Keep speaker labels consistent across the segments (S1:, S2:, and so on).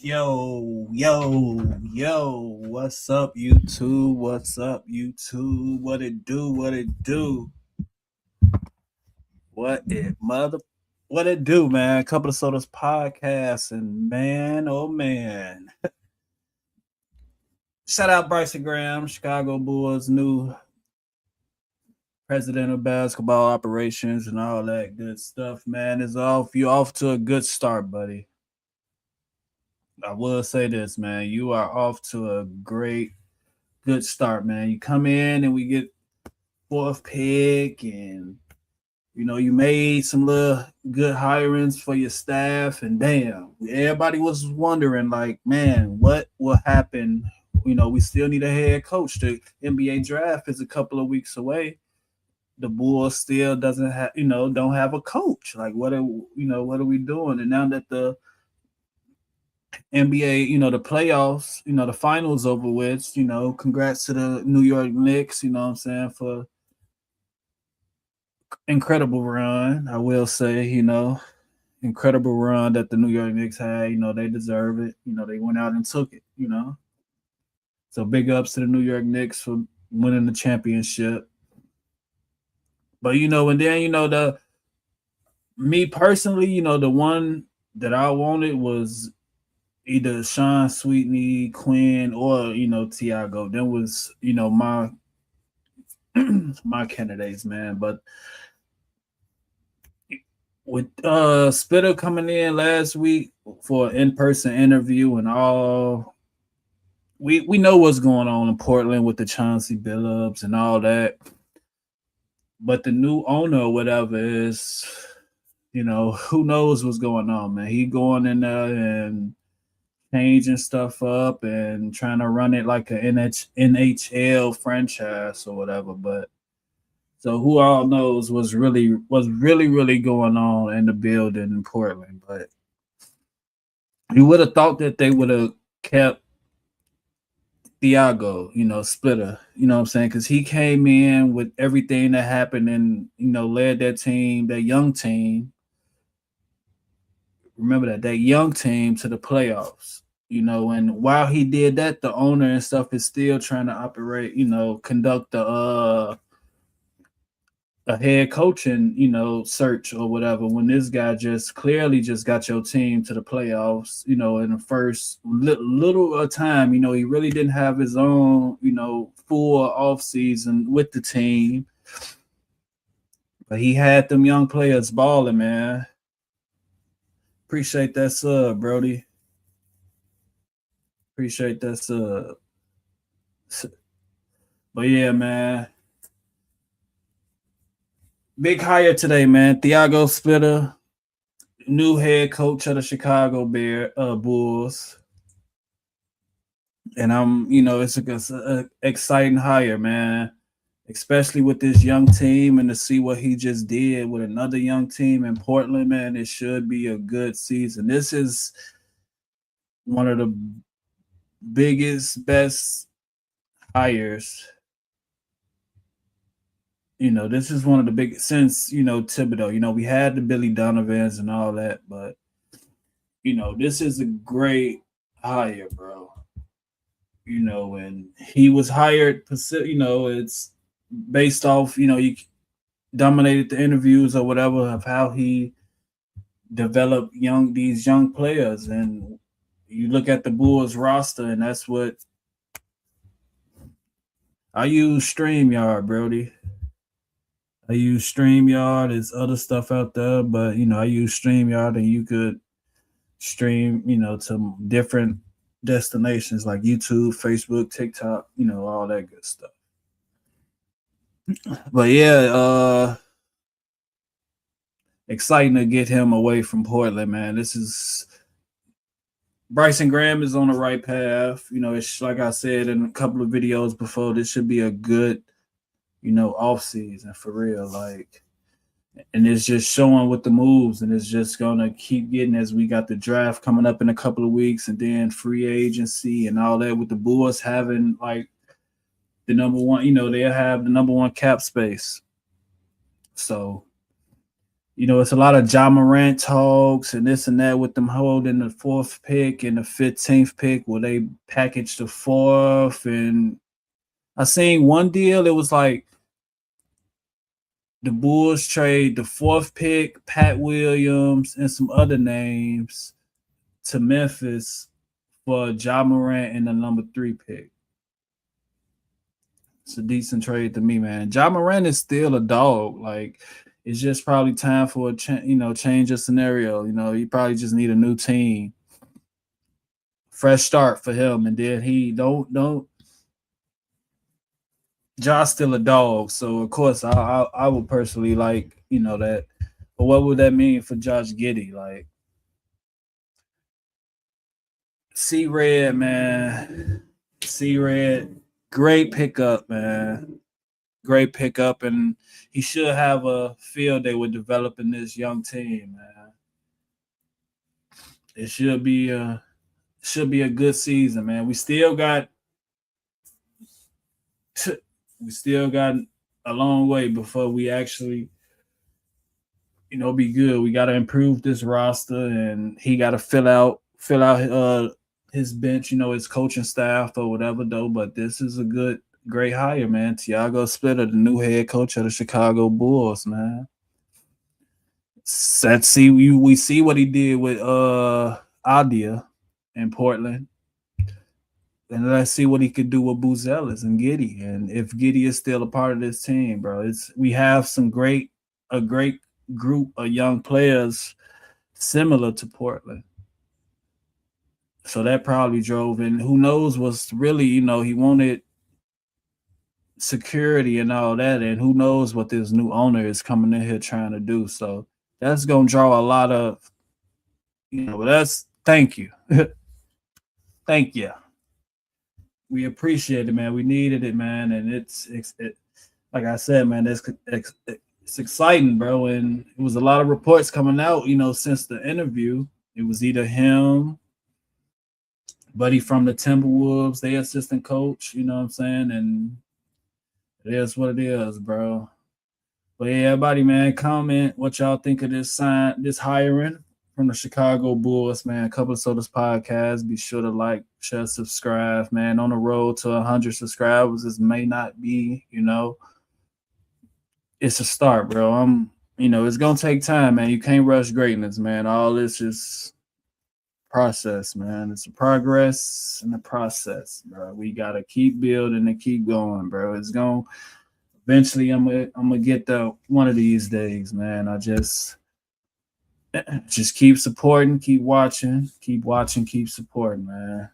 S1: What's up, YouTube? What's up, YouTube? What it do? What it do? What it do, man? Couple of Sodas podcast, and man, oh man. Shout out Bryson Graham, Chicago Bulls, new president of basketball operations and all that good stuff, man. You're off to a good start, buddy. I will say this, man. You are off to a good start, man. You come in and we get fourth pick, and you made some little good hirings for your staff, and damn, everybody was wondering, like, man, what will happen? We still need a head coach. The NBA draft is a couple of weeks away. The Bulls still doesn't have, don't have a coach. Like, what are we doing? And now that the NBA, the playoffs, the finals over with, congrats to the New York Knicks, you know what I'm saying, for incredible run. I will say, incredible run that the New York Knicks had. They deserve it. They went out and took it. So big ups to the New York Knicks for winning the championship. But and then the me personally, the one that I wanted was either Sean Sweetney, Quinn, or Tiago. That was my my candidates, man. But with Spitter coming in last week for an in-person interview and all, we know what's going on in Portland with the Chauncey Billups and all that. But the new owner or whatever is, who knows what's going on, man. He going in there and changing stuff up and trying to run it like a NHL franchise or whatever. But so who all knows what's really going on in the building in Portland. But you would have thought that they would have kept Tiago, Splitter, you know what I'm saying? Because he came in with everything that happened and, led that young team. Remember that young team to the playoffs, and while he did that, the owner and stuff is still trying to operate, conduct a head coaching, search or whatever, when this guy just clearly just got your team to the playoffs, in the first little time, he really didn't have his own, full off season with the team. But he had them young players balling, man. Appreciate that sub, Brody. Appreciate that sub. But yeah, man. Big hire today, man. Tiago Splitter, new head coach of the Chicago Bulls. And it's a exciting hire, man. Especially with this young team, and to see what he just did with another young team in Portland, man. It should be a good season. This is one of the biggest, best hires. This is one of the biggest since, Thibodeau. We had the Billy Donovans and all that, but, this is a great hire, bro. And he was hired, it's based off, he dominated the interviews or whatever of how he developed these young players. And you look at the Bulls roster, and that's what I use StreamYard, Brody. I use StreamYard. There's other stuff out there, but I use StreamYard, and you could stream, to different destinations like YouTube, Facebook, TikTok, all that good stuff. But yeah, exciting to get him away from Portland, man. This is Bryson Graham is on the right path. It's like I said in a couple of videos before, this should be a good, off season for real. Like, and it's just showing with the moves, and it's just gonna keep getting as we got the draft coming up in a couple of weeks, and then free agency and all that, with the Bulls having like the number one, they'll have the number one cap space. So, It's a lot of John Morant talks and this and that with them holding the fourth pick and the 15th pick where they packaged the fourth. And I seen one deal, it was like the Bulls trade the fourth pick, Pat Williams, and some other names to Memphis for John Morant and the number 3 pick. It's a decent trade to me, man. John Morant is still a dog. Like, it's just probably time for a change of scenario. You probably just need a new team, fresh start for him, and then he don't. Josh still a dog, so of course I would personally like that. But what would that mean for Josh Giddey? Like, C Red, man, C Red, great pickup, man. Great pickup, and he should have a field day with developing this young team, man. It should be a good season, man. We still got a long way before we actually, be good. We got to improve this roster, and he got to fill out his bench, his coaching staff or whatever, though. But this is a great hire, man. Tiago Splitter, the new head coach of the Chicago Bulls, man. We see what he did with Adia in Portland. And let's see what he could do with Buzelis and Giddey. And if Giddey is still a part of this team, bro, we have a great group of young players similar to Portland. So that probably drove in. Who knows what's really, he wanted security and all that. And who knows what this new owner is coming in here trying to do. So that's going to draw a lot of, thank you. Thank you. We appreciate it, man. We needed it, man. And it's like I said, man, it's exciting, bro. And it was a lot of reports coming out, since the interview. It was either him, Buddy from the Timberwolves, their assistant coach, you know what I'm saying? And it is what it is, bro. But yeah, everybody, man, comment what y'all think of this hiring from the Chicago Bulls, man. A couple of Sodas podcast. Be sure to like, share, subscribe, man. On the road to 100 subscribers, this may not be, it's a start, bro. It's gonna take time, man. You can't rush greatness, man. All this is process, man. It's a progress and a process, bro. We gotta keep building and keep going, bro. It's gonna eventually. I'm gonna get there one of these days, man. I just keep supporting, keep watching, keep supporting, man.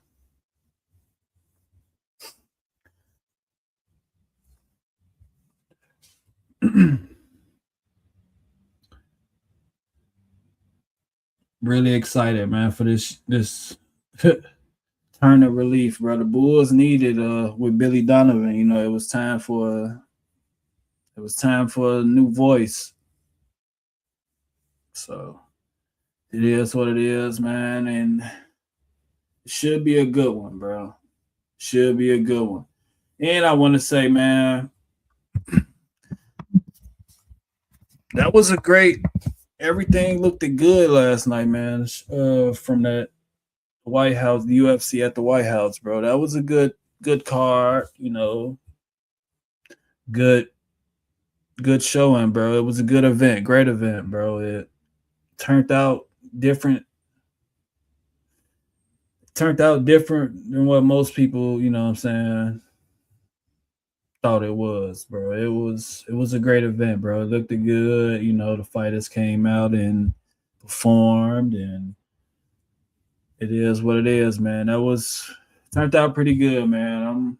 S1: Really excited, man, for this turn of relief, bro. The Bulls needed with Billy Donovan. It was time for a new voice. So it is what it is, man, and it should be a good one, bro. Should be a good one. And I want to say, man, that was a great. Everything looked good last night, man. From that White House, the UFC at the White House, bro. That was a good card. Good showing, bro. It was a good event, great event, bro. It turned out different. Turned out different than what most people, what I'm saying, thought it was, bro. It was a great event, bro. It looked good. The fighters came out and performed, and it is what it is, man. That was turned out pretty good, man.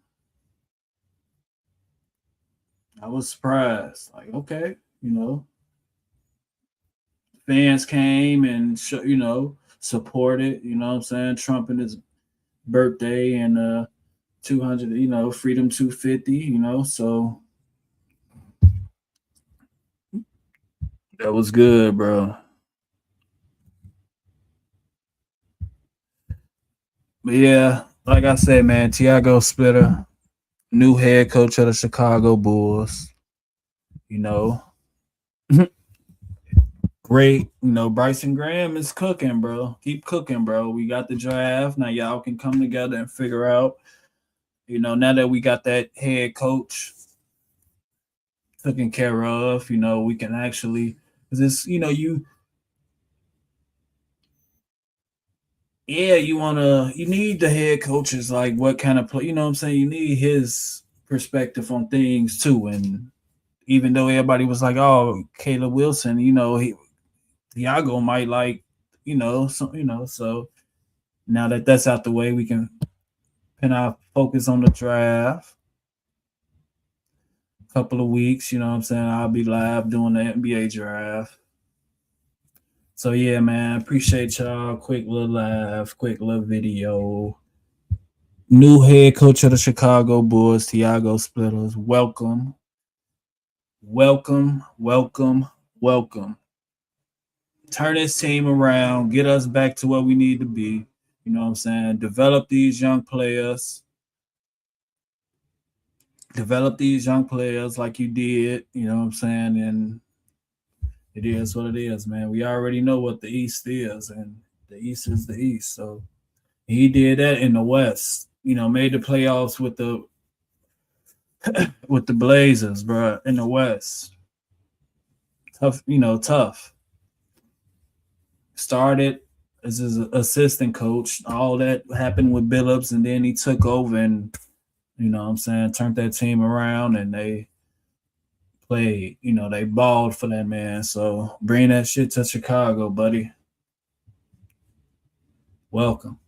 S1: I was surprised. Like, okay, fans came and supported. What I'm saying, Trump and his birthday and 200, Freedom 250. So that was good, bro. But yeah, like I said, man, Tiago Splitter, new head coach of the Chicago Bulls. great. Bryson Graham is cooking, bro. Keep cooking, bro. We got the draft. Now y'all can come together and figure out, now that we got that head coach taken care of, we can actually, because it's, you need the head coaches, like what kind of play, what I'm saying? You need his perspective on things too. And even though everybody was like, oh, Caleb Wilson, Tiago might like, so now that that's out the way, we can pin our focus on the draft. Couple of weeks, you know what I'm saying? I'll be live doing the NBA draft. So yeah, man, appreciate y'all. Quick little live, quick little video. New head coach of the Chicago Bulls, Tiago Splitters. Welcome, welcome, welcome, welcome. Turn this team around, get us back to where we need to be. You know what I'm saying? Develop these young players. Develop these young players like you did. You know what I'm saying? And it is what it is, man. We already know what the East is, and the East is the East. So he did that in the West. Made the playoffs with the Blazers, bro, in the West. Tough, tough. Started as his assistant coach. All that happened with Billups, and then he took over and, what I'm saying, turned that team around, and they played, they balled for that man. So bring that shit to Chicago, buddy. Welcome.